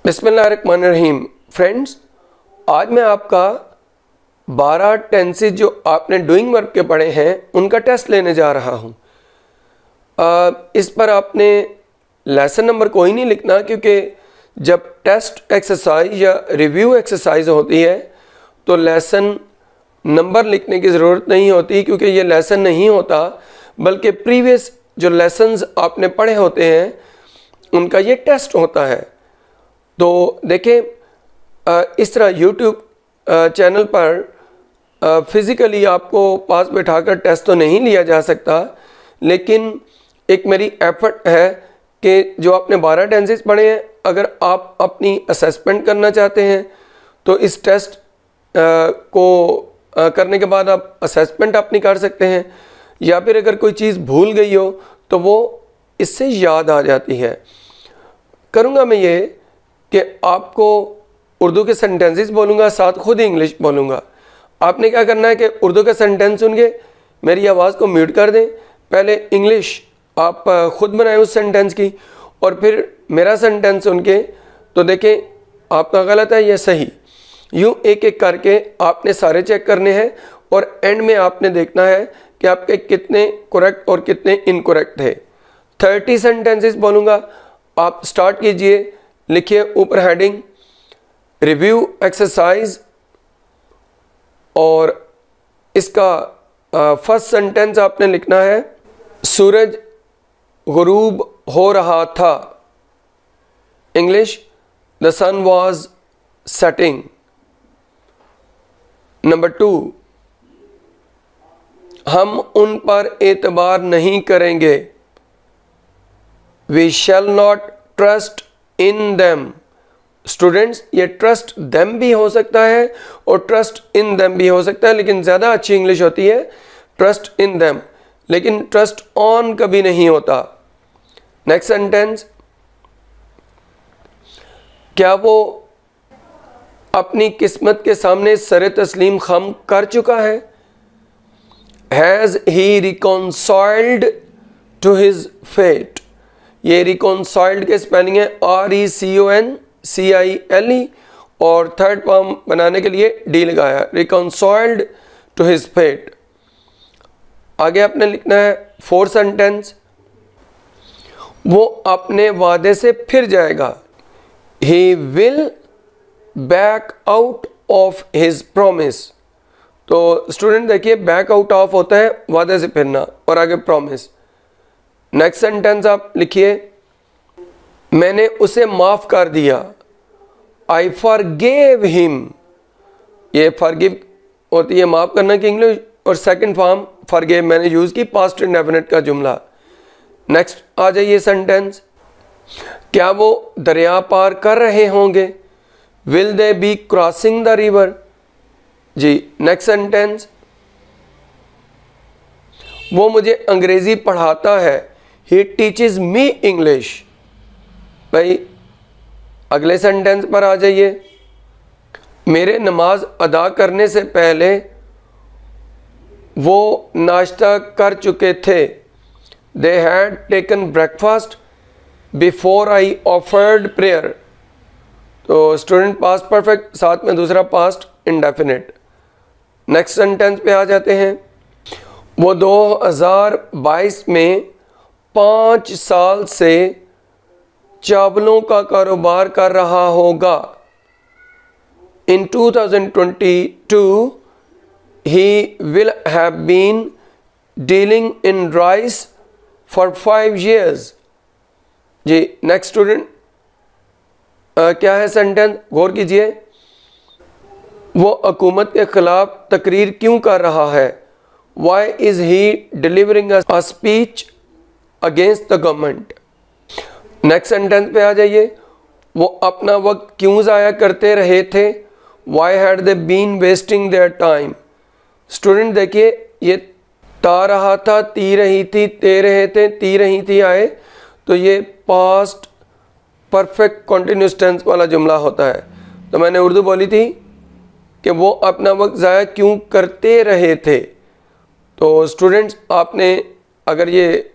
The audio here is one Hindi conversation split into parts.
बिस्मिल्लाहिर्रहमानिर्रहीम। फ्रेंड्स, आज मैं आपका 12 टेंसेस जो आपने डूइंग वर्ब के पढ़े हैं उनका टेस्ट लेने जा रहा हूँ। इस पर आपने लेसन नंबर कोई नहीं लिखना, क्योंकि जब टेस्ट एक्सरसाइज या रिव्यू एक्सरसाइज होती है तो लेसन नंबर लिखने की ज़रूरत नहीं होती, क्योंकि ये लेसन नहीं होता बल्कि प्रीवियस जो लेसन्स आपने पढ़े होते हैं उनका ये टेस्ट होता है। तो देखें, इस तरह YouTube चैनल पर फिज़िकली आपको पास बैठाकर टेस्ट तो नहीं लिया जा सकता, लेकिन एक मेरी एफर्ट है कि जो आपने 12 टेंसेस पढ़े हैं, अगर आप अपनी असेसमेंट करना चाहते हैं तो इस टेस्ट को करने के बाद आप असेसमेंट अपनी कर सकते हैं, या फिर अगर कोई चीज़ भूल गई हो तो वो इससे याद आ जाती है। करूँगा मैं ये कि आपको उर्दू के सेंटेंसेस बोलूँगा, साथ खुद ही इंग्लिश बोलूँगा। आपने क्या करना है कि उर्दू का सेंटेंस सुन के मेरी आवाज़ को म्यूट कर दें, पहले इंग्लिश आप खुद बनाएं उस सेंटेंस की, और फिर मेरा सेंटेंस सुन के तो देखें आपका गलत है या सही। यूँ एक एक करके आपने सारे चेक करने हैं और एंड में आपने देखना है कि आपके कितने करेक्ट और कितने इनकरेक्ट थे। 30 सेंटेंसेस बोलूँगा, आप स्टार्ट कीजिए। लिखिए ऊपर हेडिंग रिव्यू एक्सरसाइज, और इसका फर्स्ट सेंटेंस आपने लिखना है सूरज गुरूब हो रहा था। English, the sun was setting. Number 2, हम उन पर एतबार नहीं करेंगे। We shall not trust in them. Students, ये ट्रस्ट देम भी हो सकता है और ट्रस्ट इन देम भी हो सकता है, लेकिन ज़्यादा अच्छी इंग्लिश होती है ट्रस्ट इन देम, लेकिन ट्रस्ट ऑन कभी नहीं होता। नेक्स्ट सेंटेंस, क्या वो अपनी किस्मत के सामने सरे तस्लीम खम कर चुका है? Has he reconciled to his fate. ये रिकॉन्साइल्ड के स्पेलिंग है RECONCILE, और थर्ड फॉर्म बनाने के लिए डी लगाया, रिकॉन्साइल्ड टू हिज फेट। आगे आपने लिखना है 4 सेंटेंस, वो अपने वादे से फिर जाएगा। He will back out of his promise. तो स्टूडेंट देखिए, बैक आउट ऑफ होता है वादे से फिरना, और आगे प्रॉमिस। नेक्स्ट सेंटेंस आप लिखिए, मैंने उसे माफ़ कर दिया। I forgive him. ये फॉरगिव होती है माफ़ करना की इंग्लिश, और सेकंड फॉर्म फॉरगिव मैंने यूज़ की पास्ट इंडेफिनिट का जुमला। नेक्स्ट आ जाइए सेंटेंस, क्या वो दरिया पार कर रहे होंगे? Will they be crossing the river. जी, नेक्स्ट सेंटेंस, वो मुझे अंग्रेज़ी पढ़ाता है। He teaches me English. भाई अगले सेंटेंस पर आ जाइए, मेरे नमाज अदा करने से पहले वो नाश्ता कर चुके थे। They had taken breakfast before I offered prayer. तो स्टूडेंट पास्ट परफेक्ट, साथ में दूसरा पास्ट इंडेफिनिट। नेक्स्ट सेंटेंस पे आ जाते हैं, वो 2022 में 5 साल से चावलों का कारोबार कर रहा होगा। इन 2022 he will have been dealing in rice for 5 years। जी, नेक्स्ट स्टूडेंट क्या है सेंटेंस, गौर कीजिए। वो हुकूमत के खिलाफ तकरीर क्यों कर रहा है? Why is he delivering a speech against the government? Next sentence पे आ जाइए, वो अपना वक्त क्यों ज़ाया करते रहे थे? Why had they been wasting their time? Student देखिए, ये ता रहा था, ती रही थी, ते रहे थे, ती रही थी आए, तो ये पास्ट परफेक्ट कॉन्टिन्यूस टेंस वाला जुमला होता है। तो मैंने उर्दू बोली थी कि वो अपना वक्त ज़ाया क्यों करते रहे थे। तो स्टूडेंट्स, आपने अगर ये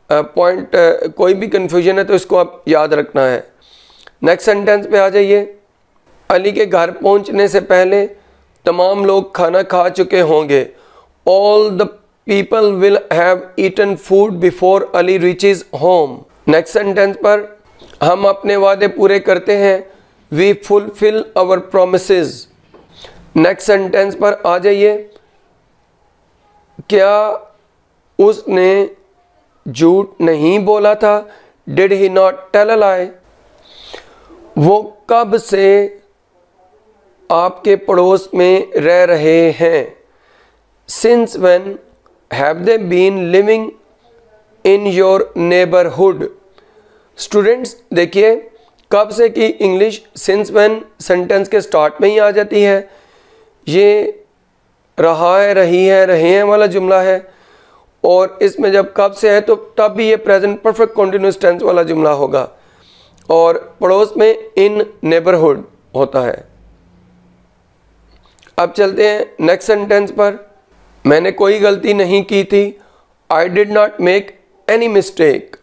पॉइंट कोई भी कन्फ्यूजन है तो इसको आप याद रखना है। नेक्स्ट सेंटेंस पे आ जाइए। अली के घर पहुंचने से पहले तमाम लोग खाना खा चुके होंगे। All the people will have eaten food before Ali reaches home. Next sentence पर हम अपने वादे पूरे करते हैं। We fulfil our promises. Next sentence पर आ जाइए। क्या उसने झूठ नहीं बोला था? Did he not tell a lie? वो कब से आपके पड़ोस में रह रहे हैं? Since when have they been living in your neighbourhood? Students देखिए, कब से की इंग्लिश सिंस व्हेन सेंटेंस के स्टार्ट में ही आ जाती है। ये रहा है, रही है, रहे हैं वाला जुमला है, और इसमें जब कब से है तो तब भी ये प्रेजेंट परफेक्ट कंटिन्यूअस टेंस वाला जुमला होगा, और पड़ोस में इन नेबरहुड होता है। अब चलते हैं नेक्स्ट सेंटेंस पर। मैंने कोई गलती नहीं की थी। I did not make any mistake.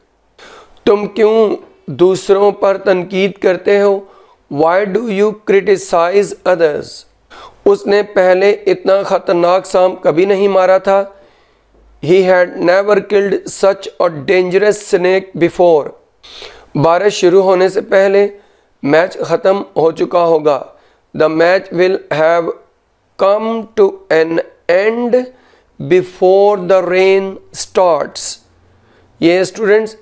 तुम क्यों दूसरों पर तनकीद करते हो? Why do you criticise others? उसने पहले इतना ख़तरनाक सांप कभी नहीं मारा था। He had never killed such a dangerous snake before. बारिश शुरू होने से पहले मैच ख़त्म हो चुका होगा। The match will have come to an end before the rain starts. ये students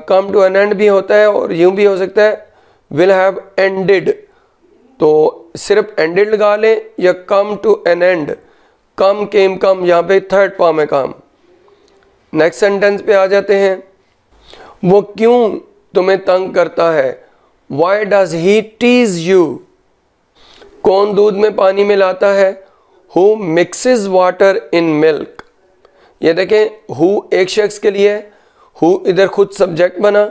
come to an end भी होता है और यूं भी हो सकता है विल हैव एंडेड, तो सिर्फ एंडेड लगा लें या कम टू एन एंड। कम केम कम, यहाँ पे थर्ड फॉर्म है काम। नेक्स्ट सेंटेंस पे आ जाते हैं। वो क्यों तुम्हें तंग करता है? Why does he tease you? कौन दूध में पानी मिलाता है? Who mixes water in milk? ये देखें, हु एक शख्स के लिए, हु इधर खुद सब्जेक्ट बना,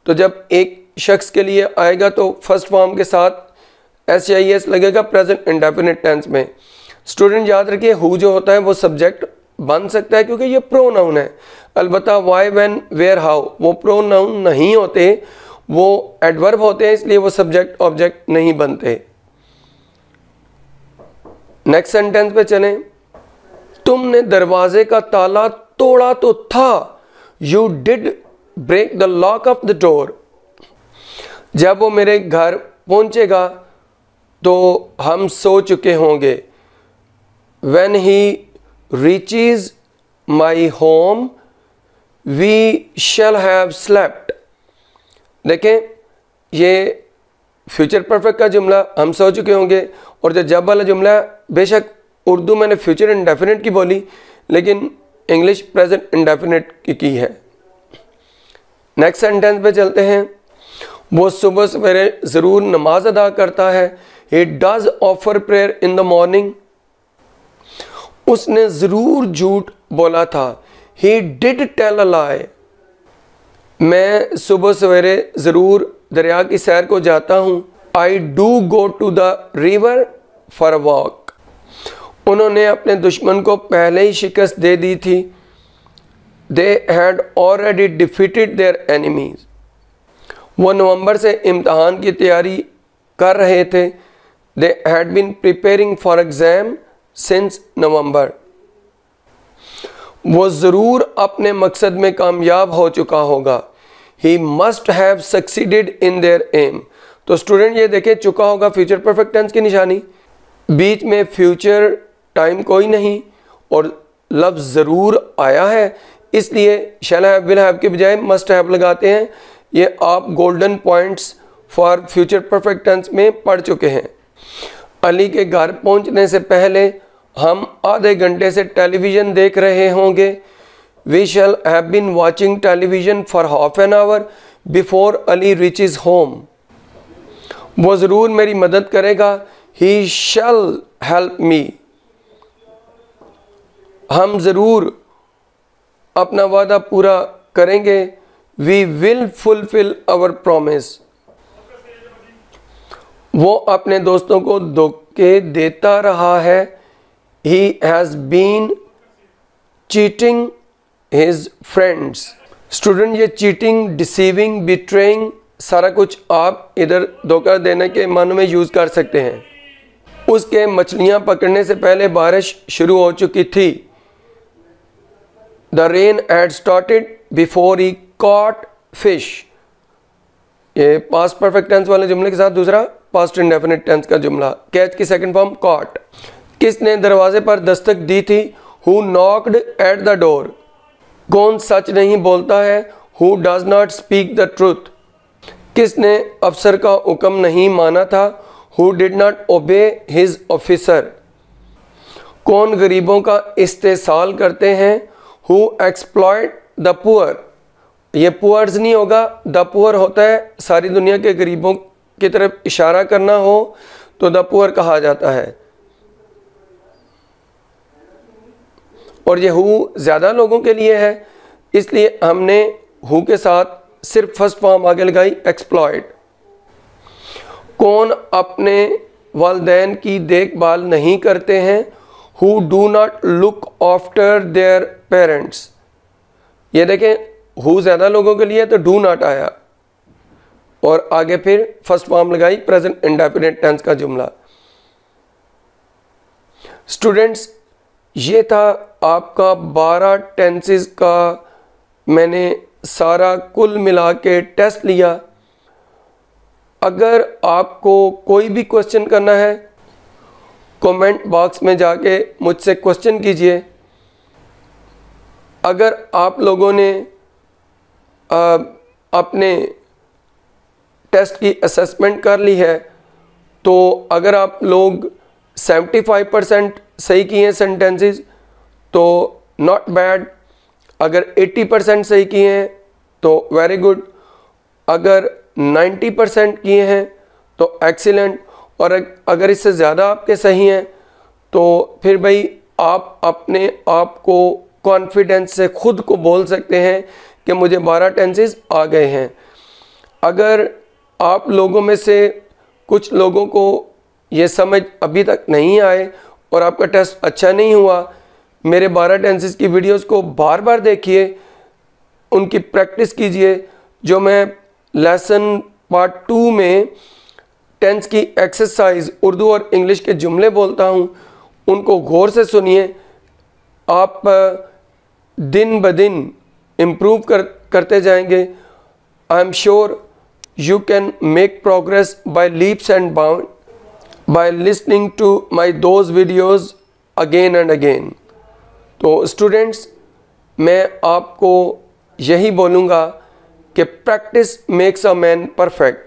तो जब एक शख्स के लिए आएगा तो फर्स्ट फॉर्म के साथ SIS लगेगा प्रेजेंट इंडेफिनिट टेंस में। स्टूडेंट याद रखिए, हु जो होता है वो सब्जेक्ट बन सकता है क्योंकि ये प्रोनाउन है। अलबत्ता वाई, व्हेन, वेयर, हाउ वो प्रोनाउन नहीं होते, वो एडवर्ब होते हैं, इसलिए वो सब्जेक्ट ऑब्जेक्ट नहीं बनते। नेक्स्ट सेंटेंस पे चलें। तुमने दरवाजे का ताला तोड़ा तो था। You did break the lock of the door. जब वो मेरे घर पहुंचेगा तो हम सो चुके होंगे। When he reaches my home, we shall have slept। देखें, ये फ्यूचर परफेक्ट का जुमला हम सो चुके होंगे, और जो जब वाला जुमला बेशक उर्दू मैंने फ्यूचर इंडेफिनिट की बोली लेकिन इंग्लिश प्रेजेंट इंडेफिनिट की है। नेक्स्ट सेंटेंस पे चलते हैं। वो सुबह सवेरे ज़रूर नमाज अदा करता है। He does offer prayer in the morning। उसने ज़रूर झूठ बोला था। He did tell a lie। मैं सुबह सवेरे ज़रूर दरिया की सैर को जाता हूँ। I do go to the river for a walk। उन्होंने अपने दुश्मन को पहले ही शिकस्त दे दी थी। They had already defeated their enemies। वो नवंबर से इम्तहान की तैयारी कर रहे थे। They had been preparing for exam since November। वो ज़रूर अपने मकसद में कामयाब हो चुका होगा। He must have succeeded in their aim। तो स्टूडेंट ये देखें, चुका होगा फ्यूचर परफेक्ट टेंस की निशानी, बीच में फ्यूचर टाइम कोई नहीं और लफ्ज़ ज़रूर आया है, इसलिए शैल हैव विल हैव के बजाय मस्ट हैव लगाते हैं। ये आप golden points for future perfect tense में पढ़ चुके हैं। अली के घर पहुंचने से पहले हम आधे घंटे से टेलीविज़न देख रहे होंगे। We shall have been watching television for half an hour before Ali reaches home. वो ज़रूर मेरी मदद करेगा। He shall help me. हम ज़रूर अपना वादा पूरा करेंगे। We will fulfil our promise. वो अपने दोस्तों को धोखे देता रहा है। He has been cheating his friends. Student ये चीटिंग, डिसीविंग, बिट्रेइंग सारा कुछ आप इधर धोखा देने के मानों में यूज़ कर सकते हैं। उसके मछलियां पकड़ने से पहले बारिश शुरू हो चुकी थी। The rain had started before he caught fish. ये पास्ट परफेक्ट टेंस वाले जुमले के साथ दूसरा पास्ट इंडेफिनिट टेंस का जुमला। कैच की सेकंड फॉर्म कॉट। किसने दरवाजे पर दस्तक दी थी? Who knocked at the door. कौन सच नहीं बोलता है? Who does not speak the truth. किसने अफसर का हुक्म नहीं माना था? Who did not obey his officer. कौन गरीबों का इस्तेसाल करते हैं? Who exploit the poor. ये पुअर्स नहीं होगा, द पुअर होता है सारी दुनिया के गरीबों की तरफ इशारा करना हो तो द पुअर कहा जाता है। और ये हु ज़्यादा लोगों के लिए है, इसलिए हमने हु के साथ सिर्फ फर्स्ट फॉर्म आगे लगाई एक्सप्लॉयट। कौन अपने वालिदैन की देखभाल नहीं करते हैं? Who do not look after their parents. ये देखें, हु ज़्यादा लोगों के लिए तो डू नॉट आया और आगे फिर फर्स्ट फॉर्म लगाई प्रेजेंट इंडेफिनिट टेंस का जुमला। स्टूडेंट्स, ये था आपका 12 टेंसेस का मैंने सारा कुल मिला के टेस्ट लिया। अगर आपको कोई भी क्वेश्चन करना है कमेंट बॉक्स में जाके मुझसे क्वेश्चन कीजिए। अगर आप लोगों ने अपने टेस्ट की असेसमेंट कर ली है तो अगर आप लोग 75% सही किए हैं सेंटेंसेस तो नॉट बैड। अगर 80% सही किए हैं तो वेरी गुड। अगर 90% किए हैं तो एक्सीलेंट। और अगर इससे ज़्यादा आपके सही हैं तो फिर भाई आप अपने आप को कॉन्फिडेंस से खुद को बोल सकते हैं कि मुझे 12 टेंसेस आ गए हैं। अगर आप लोगों में से कुछ लोगों को ये समझ अभी तक नहीं आए और आपका टेस्ट अच्छा नहीं हुआ, मेरे 12 टेंसेस की वीडियोस को बार बार देखिए, उनकी प्रैक्टिस कीजिए। जो मैं लेसन पार्ट 2 में टेंस की एक्सरसाइज उर्दू और इंग्लिश के जुमले बोलता हूँ, उनको गौर से सुनिए। आप दिन ब दिन इम्प्रूव करते जाएंगे। I am sure you can make progress by leaps and bounds by listening to those videos again and again। तो स्टूडेंट्स, मैं आपको यही बोलूँगा कि practice makes a man perfect.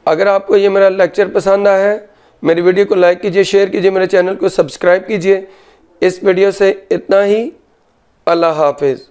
अगर आपको ये मेरा लेक्चर पसंद आया है, मेरी वीडियो को लाइक कीजिए, शेयर कीजिए, मेरे चैनल को सब्सक्राइब कीजिए। इस वीडियो से इतना ही। अल्लाह हाफिज़।